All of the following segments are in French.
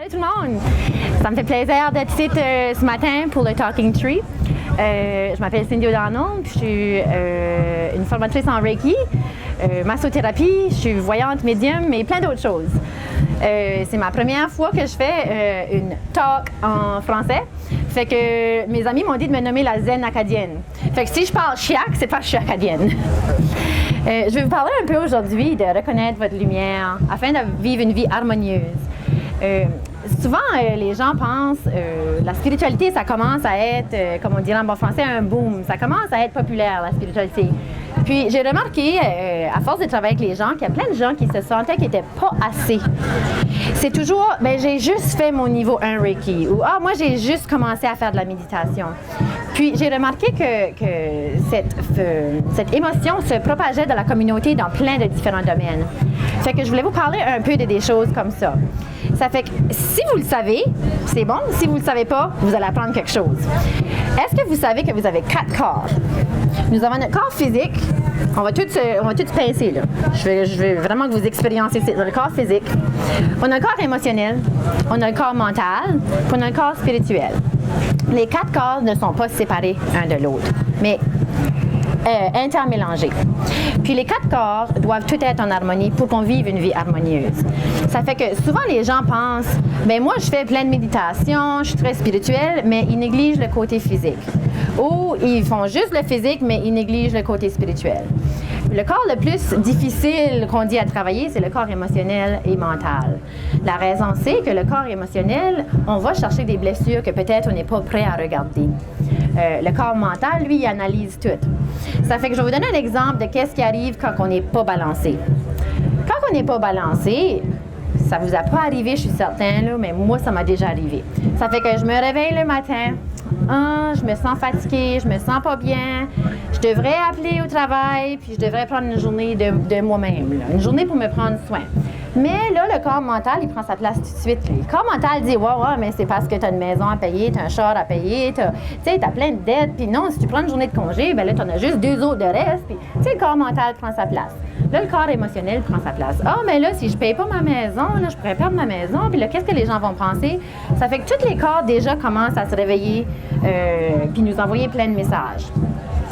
Salut tout le monde! Ça me fait plaisir d'être ici ce matin pour le Talking Tree. Je m'appelle Cindy O'Donnell, puis je suis une formatrice en Reiki, massothérapie, je suis voyante médium et plein d'autres choses. C'est ma première fois que je fais une talk en français. Fait que mes amis m'ont dit de me nommer la Zen acadienne. Fait que si je parle chiac, c'est parce que je suis acadienne. Je vais vous parler un peu aujourd'hui de reconnaître votre lumière afin de vivre une vie harmonieuse. Souvent, les gens pensent la spiritualité, ça commence à être, comme on dirait en bon français, un boom. Ça commence à être populaire, la spiritualité. Puis, j'ai remarqué, à force de travailler avec les gens, qu'il y a plein de gens qui se sentaient qu'ils n'étaient pas assez. C'est toujours, ben j'ai juste fait mon niveau 1 Reiki, ou moi, j'ai juste commencé à faire de la méditation. Puis, j'ai remarqué que cette émotion se propageait dans la communauté dans plein de différents domaines. Fait que je voulais vous parler un peu de des choses comme ça. Ça fait que si vous le savez, c'est bon. Si vous ne le savez pas, vous allez apprendre quelque chose. Est-ce que vous savez que vous avez 4 corps? Nous avons notre corps physique. On va tout pincer, là. Je vais vraiment que vous expériencez le corps physique. On a un corps émotionnel, on a un corps mental, puis on a un corps spirituel. Les 4 corps ne sont pas séparés un de l'autre, mais intermélangés. Puis les 4 corps doivent tout être en harmonie pour qu'on vive une vie harmonieuse. Ça fait que souvent les gens pensent, ben moi je fais plein de méditation, je suis très spirituelle, mais ils négligent le côté physique. Ou ils font juste le physique, mais ils négligent le côté spirituel. Le corps le plus difficile qu'on dit à travailler, c'est le corps émotionnel et mental. La raison, c'est que le corps émotionnel, on va chercher des blessures que peut-être on n'est pas prêt à regarder. Le corps mental, lui, il analyse tout. Ça fait que je vais vous donner un exemple de qu'est-ce qui arrive quand on n'est pas balancé. Quand on n'est pas balancé, ça vous a pas arrivé, je suis certaine, là, mais moi, ça m'a déjà arrivé. Ça fait que je me réveille le matin, je me sens fatiguée, je me sens pas bien, je devrais appeler au travail, puis je devrais prendre une journée de moi-même, là, une journée pour me prendre soin. Mais là, le corps mental, il prend sa place tout de suite. Le corps mental dit, ouais, mais c'est parce que tu as une maison à payer, tu as un char à payer, tu as plein de dettes, puis non, si tu prends une journée de congé, ben là, tu en as juste 2 autres de reste, puis le corps mental prend sa place. Là, le corps émotionnel prend sa place. Mais là, si je paye pas ma maison, là, je pourrais perdre ma maison, puis là, qu'est-ce que les gens vont penser? Ça fait que tous les corps, déjà, commencent à se réveiller, puis nous envoyer plein de messages.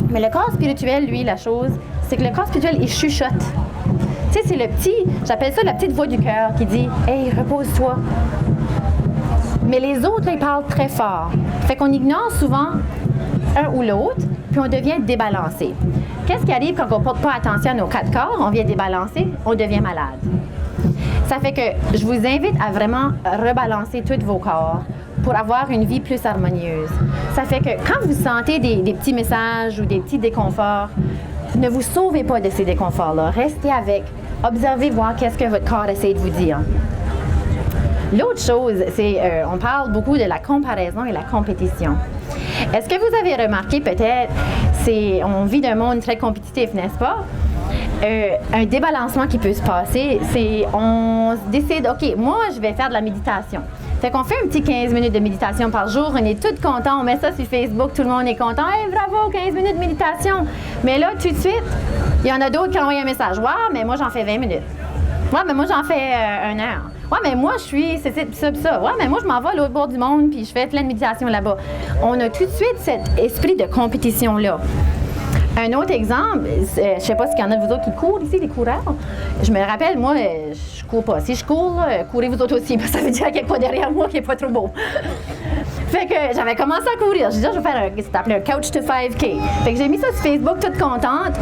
Mais le corps spirituel, lui, la chose, c'est que le corps spirituel, il chuchote. Tu sais, c'est le petit, j'appelle ça la petite voix du cœur qui dit « Hey, repose-toi ». Mais les autres, là, ils parlent très fort. Fait qu'on ignore souvent un ou l'autre, puis on devient débalancé. Qu'est-ce qui arrive quand on ne porte pas attention à nos 4 corps? On vient débalancer, on devient malade. Ça fait que je vous invite à vraiment rebalancer tous vos corps pour avoir une vie plus harmonieuse. Ça fait que quand vous sentez des petits messages ou des petits déconforts, ne vous sauvez pas de ces déconforts-là. Restez avec. Observez, voir qu'est-ce que votre corps essaie de vous dire. L'autre chose, c'est on parle beaucoup de la comparaison et la compétition. Est-ce que vous avez remarqué peut-être, on vit d'un monde très compétitif, n'est-ce pas? Un débalancement qui peut se passer, c'est on décide, OK, moi, je vais faire de la méditation. Fait qu'on fait un petit 15 minutes de méditation par jour, on est tous contents, on met ça sur Facebook, tout le monde est content. Hey, bravo, 15 minutes de méditation! Mais là, tout de suite, il y en a d'autres qui envoient un message. Ouais, mais moi, j'en fais 20 minutes. Ouais, mais moi, j'en fais 1 heure. Ouais, mais moi, je suis ça. Ouais, mais moi, je m'en vais à l'autre bord du monde, puis je fais plein de méditation là-bas. On a tout de suite cet esprit de compétition-là. Un autre exemple, je ne sais pas s'il y en a de vous autres qui courent ici, des coureurs. Je me rappelle, moi, je cours pas. Si je cours, courez vous autres aussi, parce que ça veut dire qu'il n'y a pas derrière moi qui n'est pas trop beau. Fait que j'avais commencé à courir. J'ai dit, je vais faire c'est appelé un Couch to 5K. Fait que j'ai mis ça sur Facebook, toute contente.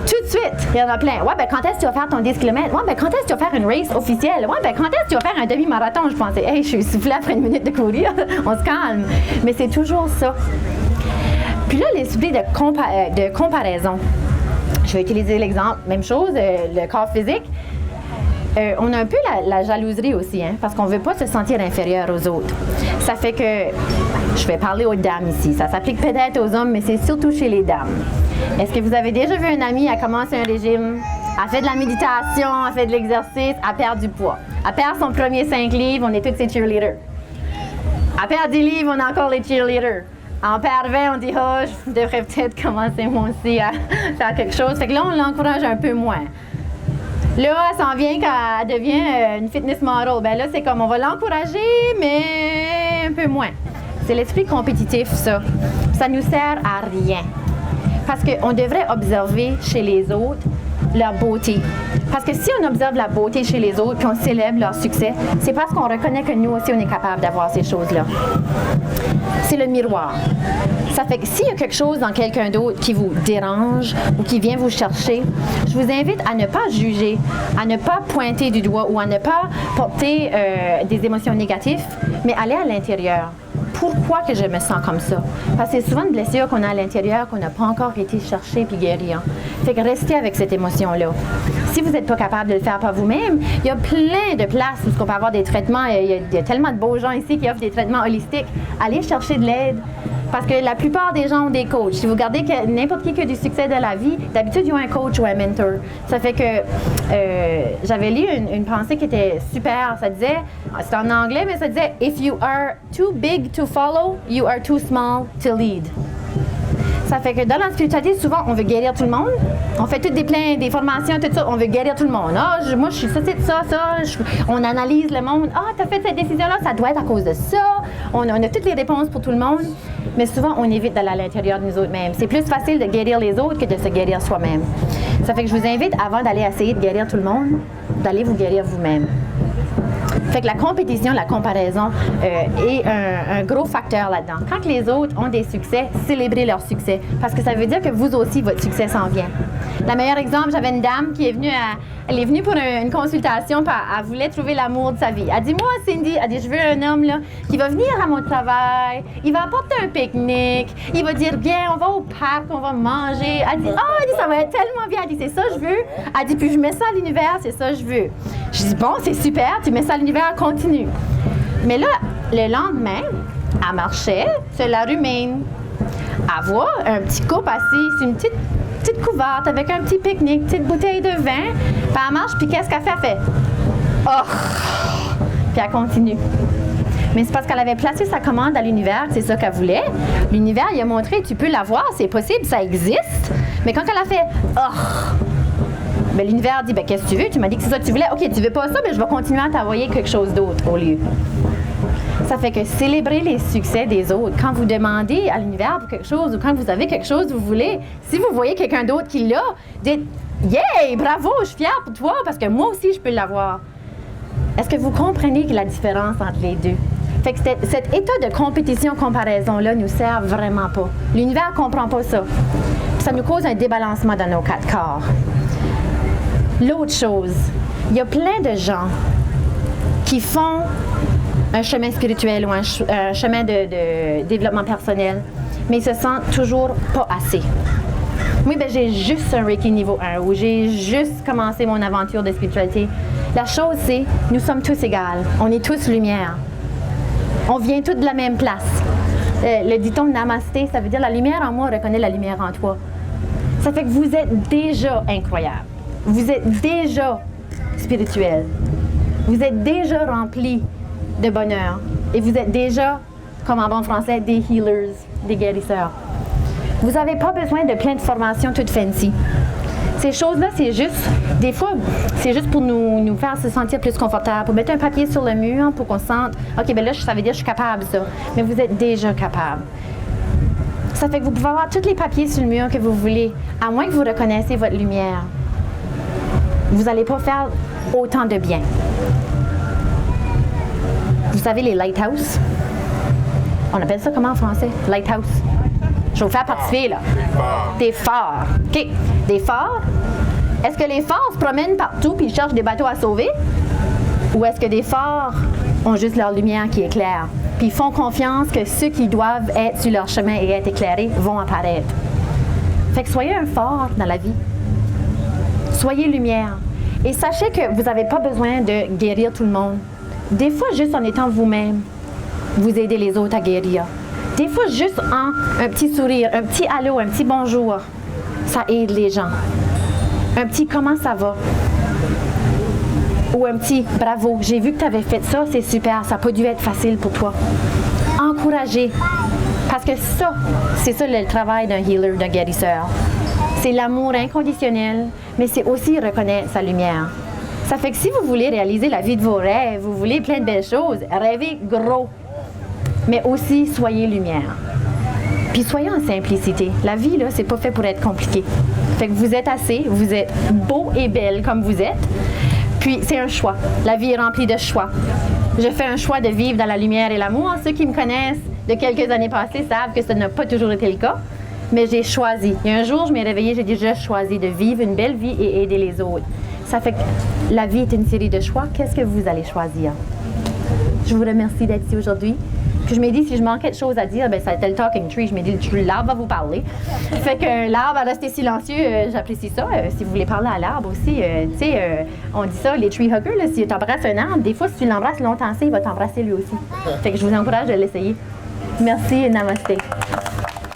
Tout de suite, il y en a plein. Ouais, ben quand est-ce que tu vas faire ton 10 km? Ouais, ben quand est-ce que tu vas faire une race officielle? Ouais, ben quand est-ce que tu vas faire un demi-marathon? Je pensais, hey, je suis soufflée après 1 minute de courir. On se calme. Mais c'est toujours ça. Puis là, l'esprit de comparaison. Je vais utiliser l'exemple, même chose, le corps physique. On a un peu la jalouserie aussi, hein, parce qu'on ne veut pas se sentir inférieur aux autres. Ça fait que, je vais parler aux dames ici, ça s'applique peut-être aux hommes, mais c'est surtout chez les dames. Est-ce que vous avez déjà vu un ami, a commencé un régime, a fait de la méditation, a fait de l'exercice, a perdu du poids, a perdu son premier 5 livres, on est tous ses cheerleaders. A perdu 10 livres, on a encore les cheerleaders. En perd 20, on dit « Ah, je devrais peut-être commencer moi aussi à faire quelque chose ». Fait que là, on l'encourage un peu moins. Là, elle s'en vient quand elle devient une fitness model. Ben là, c'est comme on va l'encourager, mais un peu moins. C'est l'esprit compétitif, ça. Ça nous sert à rien. Parce qu'on devrait observer chez les autres leur beauté. Parce que si on observe la beauté chez les autres et on célèbre leur succès, c'est parce qu'on reconnaît que nous aussi, on est capable d'avoir ces choses-là. C'est le miroir. Ça fait que s'il y a quelque chose dans quelqu'un d'autre qui vous dérange ou qui vient vous chercher, je vous invite à ne pas juger, à ne pas pointer du doigt ou à ne pas porter des émotions négatives, mais aller à l'intérieur. Pourquoi que je me sens comme ça? Parce que c'est souvent une blessure qu'on a à l'intérieur qu'on n'a pas encore été chercher puis guérir. Fait que restez avec cette émotion-là. Si vous n'êtes pas capable de le faire par vous-même, il y a plein de places où on peut avoir des traitements. Il y a tellement de beaux gens ici qui offrent des traitements holistiques. Allez chercher de l'aide. Parce que la plupart des gens ont des coachs. Si vous regardez que n'importe qui a du succès de la vie, d'habitude, ils ont un coach ou un mentor. Ça fait que j'avais lu une pensée qui était super. Ça disait, c'était en anglais, mais ça disait « If you are too big to follow, you are too small to lead ». Ça fait que dans la spiritualité, souvent, on veut guérir tout le monde. On fait toutes des formations, tout ça. On veut guérir tout le monde. Ah, moi, je suis ça, c'est ça. On analyse le monde. Ah, t'as fait cette décision-là, ça doit être à cause de ça. On a toutes les réponses pour tout le monde. Mais souvent, on évite d'aller à l'intérieur de nous autres mêmes. C'est plus facile de guérir les autres que de se guérir soi-même. Ça fait que je vous invite, avant d'aller essayer de guérir tout le monde, d'aller vous guérir vous-même. Fait que la compétition, la comparaison est un gros facteur là-dedans. Quand les autres ont des succès, célébrez leur succès. Parce que ça veut dire que vous aussi, votre succès s'en vient. Le meilleur exemple, j'avais une dame qui est venue, elle est venue pour une consultation, puis elle voulait trouver l'amour de sa vie. Elle dit, moi, Cindy, elle dit, je veux un homme là, qui va venir à mon travail, il va apporter un pique-nique, il va dire, bien, on va au parc, on va manger. Elle dit, elle dit, ça va être tellement bien. Elle dit, c'est ça que je veux. Elle dit, puis je mets ça à l'univers, c'est ça que je veux. Je dis, bon, c'est super, tu mets ça à l'univers, continue. Mais là, le lendemain, elle marchait sur la rue Maine. Elle voit un petit couple assis sur une petite couverte avec un petit pique-nique, petite bouteille de vin. Puis elle marche, puis qu'est-ce qu'elle fait? Elle fait « Oh! » Puis elle continue. Mais c'est parce qu'elle avait placé sa commande à l'univers, c'est ça qu'elle voulait. L'univers, il a montré, tu peux l'avoir, c'est possible, ça existe. Mais quand elle a fait « Oh! » Ben, l'univers dit, ben, qu'est-ce que tu veux? Tu m'as dit que c'est ça que tu voulais. OK, tu veux pas ça, mais je vais continuer à t'envoyer quelque chose d'autre au lieu. Ça fait que célébrer les succès des autres. Quand vous demandez à l'univers pour quelque chose ou quand vous avez quelque chose que vous voulez, si vous voyez quelqu'un d'autre qui l'a, dites « Yeah! Bravo! Je suis fière pour toi parce que moi aussi, je peux l'avoir. » Est-ce que vous comprenez la différence entre les deux? Fait que cet état de compétition-comparaison-là nous sert vraiment pas. L'univers ne comprend pas ça. Ça nous cause un débalancement dans nos quatre corps. L'autre chose, il y a plein de gens qui font un chemin spirituel ou un chemin de développement personnel, mais ils se sentent toujours pas assez. Oui, ben j'ai juste un Reiki niveau 1 ou j'ai juste commencé mon aventure de spiritualité. La chose, c'est, nous sommes tous égales. On est tous lumière. On vient tous de la même place. Le dit-on Namasté, ça veut dire la lumière en moi reconnaît la lumière en toi. Ça fait que vous êtes déjà incroyable. Vous êtes déjà spirituel. Vous êtes déjà rempli de bonheur. Et vous êtes déjà, comme en bon français, des healers, des guérisseurs. Vous n'avez pas besoin de plein de formations toutes fancy. Ces choses-là, c'est juste, des fois, c'est juste pour nous faire se sentir plus confortable, pour mettre un papier sur le mur, pour qu'on sente, OK, ben là, ça veut dire que je suis capable, ça. Mais vous êtes déjà capable. Ça fait que vous pouvez avoir tous les papiers sur le mur que vous voulez, à moins que vous reconnaissiez votre lumière. Vous n'allez pas faire autant de bien. Vous savez, les lighthouses? On appelle ça comment en français? Lighthouse. Je vais vous faire participer, là. Des phares. OK. Des phares. Est-ce que les phares se promènent partout puis ils cherchent des bateaux à sauver? Ou est-ce que des phares ont juste leur lumière qui éclaire? Puis ils font confiance que ceux qui doivent être sur leur chemin et être éclairés vont apparaître. Fait que soyez un phare dans la vie. Soyez lumière. Et sachez que vous n'avez pas besoin de guérir tout le monde. Des fois, juste en étant vous-même, vous aidez les autres à guérir. Des fois, juste en un petit sourire, un petit allô, un petit bonjour, ça aide les gens. Un petit comment ça va? Ou un petit bravo, j'ai vu que tu avais fait ça, c'est super, ça n'a pas dû être facile pour toi. Encouragez. Parce que ça, c'est ça le travail d'un healer, d'un guérisseur. C'est l'amour inconditionnel, mais c'est aussi reconnaître sa lumière. Ça fait que si vous voulez réaliser la vie de vos rêves, vous voulez plein de belles choses, rêvez gros. Mais aussi, soyez lumière. Puis soyez en simplicité. La vie, là, c'est pas fait pour être compliqué. Fait que vous êtes assez, vous êtes beau et belle comme vous êtes. Puis c'est un choix. La vie est remplie de choix. Je fais un choix de vivre dans la lumière et l'amour. Ceux qui me connaissent de quelques années passées savent que ça n'a pas toujours été le cas. Mais j'ai choisi. Il y a un jour, je m'ai réveillée, j'ai dit, je choisis de vivre une belle vie et aider les autres. Ça fait que la vie est une série de choix. Qu'est-ce que vous allez choisir? Je vous remercie d'être ici aujourd'hui. Puis je m'ai dit, si je manquais de choses à dire, ben ça a été le talking tree. Je m'ai dit, l'arbre va vous parler. Fait que l'arbre a resté silencieux. J'apprécie ça. Si vous voulez parler à l'arbre aussi, tu sais, on dit ça, les tree huggers, là, si tu embrasses un arbre, des fois, si tu l'embrasses longtemps, il va t'embrasser lui aussi. Fait que je vous encourage de l'essayer. Merci et namasté.